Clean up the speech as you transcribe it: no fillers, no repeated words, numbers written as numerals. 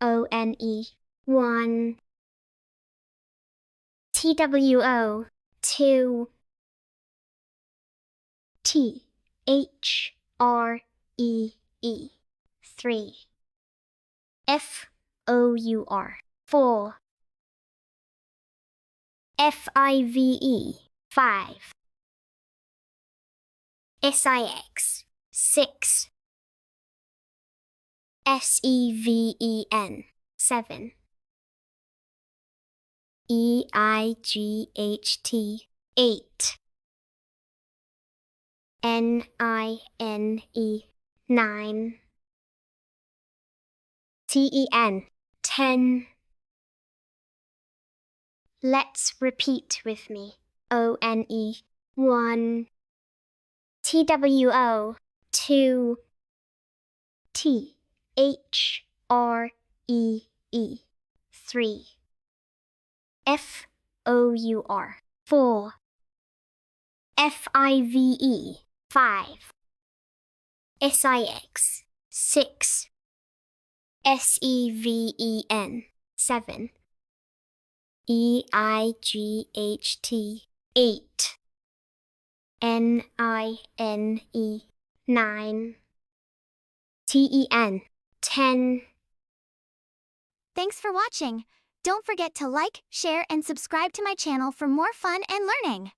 O-N-E, 1. T-W-O, 2. T-H-R-E-E, 3. F-O-U-R, 4. F-I-V-E, 5. S-I-X, 6. S-E-V-E-N, 7. E-I-G-H-T, 8. N-I-N-E, 9. T-E-N, 10. Let's repeat with me. O-N-E, 1. T-W-O, 2. T-H-R-E-E, 3. F-O-U-R, 4. F-I-V-E, 5. S-I-X, 6. S-E-V-E-N, 7. E-I-G-H-T, 8. N-I-N-E, 9. T-E-N, 10. Thanks for watching. Don't forget to like, share, and subscribe to my channel for more fun and learning.